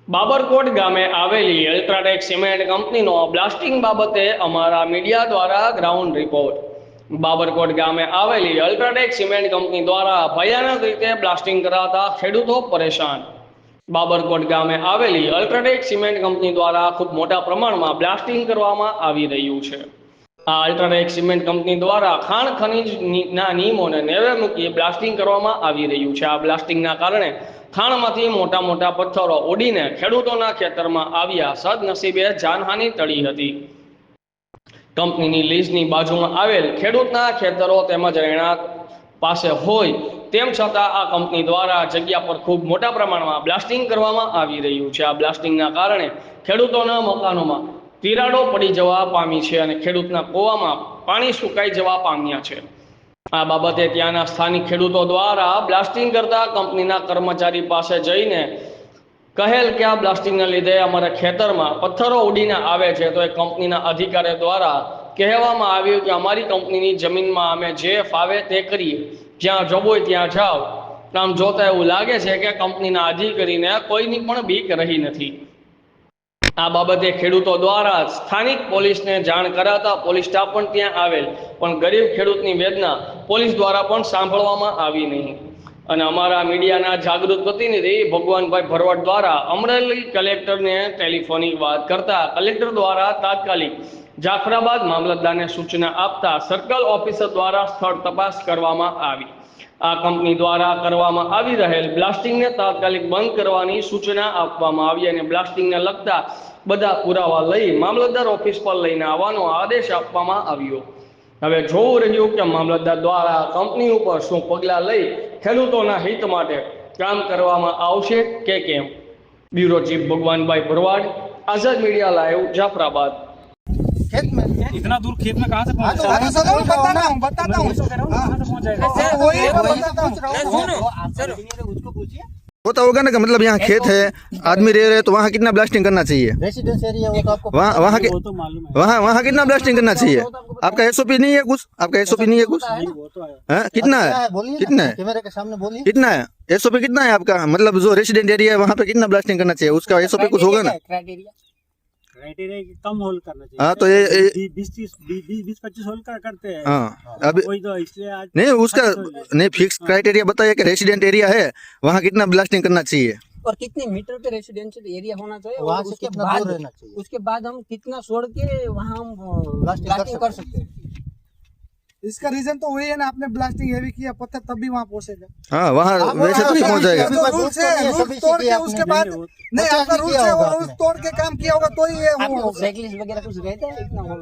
બાબરકોટ ગામે આવેલી UltraTech cement કંપનીનો બ્લાસ્ટિંગ બાબતે અમારા મીડિયા દ્વારા ગ્રાઉન્ડ રિપોર્ટ। બાબરકોટ ગામે આવેલી અલ્ટ્રાટેક સિમેન્ટ કંપની દ્વારા ભયાનક રીતે બ્લાસ્ટિંગ કરાતા ખેડૂતો પરેશાન। બાબરકોટ ગામે આવેલી અલ્ટ્રાટેક સિમેન્ટ કંપની દ્વારા ખૂબ મોટા પ્રમાણમાં બ્લાસ્ટિંગ કરવામાં આવી રહ્યું છે। આ અલ્ટ્રાટેક સિમેન્ટ કંપની દ્વારા ખાણ ખનીજના નિયમોને નેવે મૂકી બ્લાસ્ટિંગ કરવામાં આવી રહ્યું છે। આ બ્લાસ્ટિંગના કારણે ખાણમાંથી મોટા મોટા પથ્થરો ઉડીને ખેડૂતોના ખેતરમાં આવ્યા સદનસીબે જાનહાનિ ટળી હતી। કંપનીની લીઝની બાજુમાં આવેલ ખેડૂતના ખેતરો તેમજ રહેણાંક પાસે હોય તેમ છતાં આ કંપની દ્વારા જગ્યા પર ખૂબ મોટા પ્રમાણમાં બ્લાસ્ટિંગ કરવામાં આવી રહ્યું છે। આ બ્લાસ્ટિંગના કારણે ખેડૂતોના મકાનોમાં તિરાડો પડી જવા પામી છે અને ખેડૂતના કૂવામાં પાણી સુકાઈ જવા પામ્યા છે। આ બાબતે ત્યાંના સ્થાનિક ખેડૂતો દ્વારા બ્લાસ્ટિંગ કરતા કંપનીના કર્મચારી પાસે જઈને કહેલ કે આ બ્લાસ્ટિંગના લીધે અમારા ખેતરમાં પથ્થરો ઉડીને આવે છે, તો એ કંપનીના અધિકારીઓ દ્વારા કહેવામાં આવ્યું કે અમારી કંપનીની જમીનમાં અમે જે ફાવે તે કરીએ, જ્યાં જવું હોય ત્યાં જાઓ। આમ જોતા એવું લાગે છે કે કંપનીના અધિકારીને કોઈની પણ બીક રહી નથી। આ બાબતે ખેડૂતો દ્વારા સ્થાનિક પોલીસને જાણ કરાતા પોલીસ સ્ટાફ પણ ત્યાં આવેલ, પણ ગરીબ ખેડૂતની વેદના પોલીસ દ્વારા પણ સાંભળવામાં આવી નહીં। અને અમારા મીડિયાના જાગૃત પ્રતિનિધિ ભગવાનભાઈ ભરવાડ દ્વારા અમરેલી કલેક્ટરને ટેલિફોનિક વાત કરતા કલેક્ટર દ્વારા તાત્કાલિક જાફરાબાદ મામલતદારને સૂચના આપતા સર્કલ ઓફિસર દ્વારા સ્થળ તપાસ કરવામાં આવી। આ કંપની દ્વારા કરવામાં આવી રહેલ બ્લાસ્ટિંગને તાત્કાલિક બંધ કરવાની સૂચના આપવામાં આવી અને બ્લાસ્ટિંગને લગતા બધા પુરાવા લઈ મામલતદાર ઓફિસ પર લઈને આવવાનો આદેશ આપવામાં આવ્યો। હવે જોવું રહ્યું કે મામલતદાર દ્વારા કંપની ઉપર શું પગલાં લઈ ખેડૂતોના હિત માટે કામ કરવામાં આવશે કે કેમ। બ્યુરો ચીફ ભગવાનભાઈ ભરવાડ, આઝાદ मीडिया लाइव, जाफराबाद। खेत में इतना दूर खेत में कहाँ से पहुँच हाँ, तो सर मैं बताता हूँ कहाँ से पहुँच जाएगा? वही बताता हूँ। उसको पूछिए। होता होगा ना कि मतलब यहाँ खेत है, आदमी रह रहे, तो वहाँ कितना ब्लास्टिंग करना चाहिए? रेसिडेंस एरिया वो तो आपको वहाँ वो तो मालूम है। वहाँ कितना ब्लास्टिंग करना चाहिए? आपका एसओपी नहीं है कुछ? आपका एसओपी नहीं है कुछ? वो तो है। हाँ, कितना क्या है? है बोलिए कितना ना, है? कैमरे के सामने बोलिए। कितना है एसओपी? कितना है आपका? मतलब जो रेसिडेंट एरिया है वहाँ पे कितना ब्लास्टिंग करना चाहिए? उसका एसओपी कुछ होगा ना? क्राइटेरिया कम होल करना चाहिए। हाँ, तो ये 20-25 होल का करते हैं। हाँ, अभी वही तो इसलिए आज नहीं उसका नहीं फिक्स क्राइटेरिया बताइए कि रेसिडेंट एरिया है वहाँ कितना ब्लास्टिंग करना चाहिए? और कितने मीटर पे रेसिडेंशियल एरिया होना चाहिए, वहाँ और से कितना दूर रहना चाहिए? उसके बाद हम कितना छोड़ के वहाँ हम ब्लास्टिंग कर सकते हैं। इसका रीजन तो वही है ना, आपने ब्लास्टिंग हैवी किया, पत्थर तब भी वहाँ पहुंचेगा। हाँ, वहाँ वैसे तो नहीं पहुँच जाएगा। अभी कोई रूल्स है, रूल्स रूल्स तोड़ के उसके बाद नहीं, आपका रूल्स है, वो रूल्स तोड़ के काम किया होगा तो ही ये आपको होगा। चेकलिस्ट वगैरह कुछ रहता है इतना होल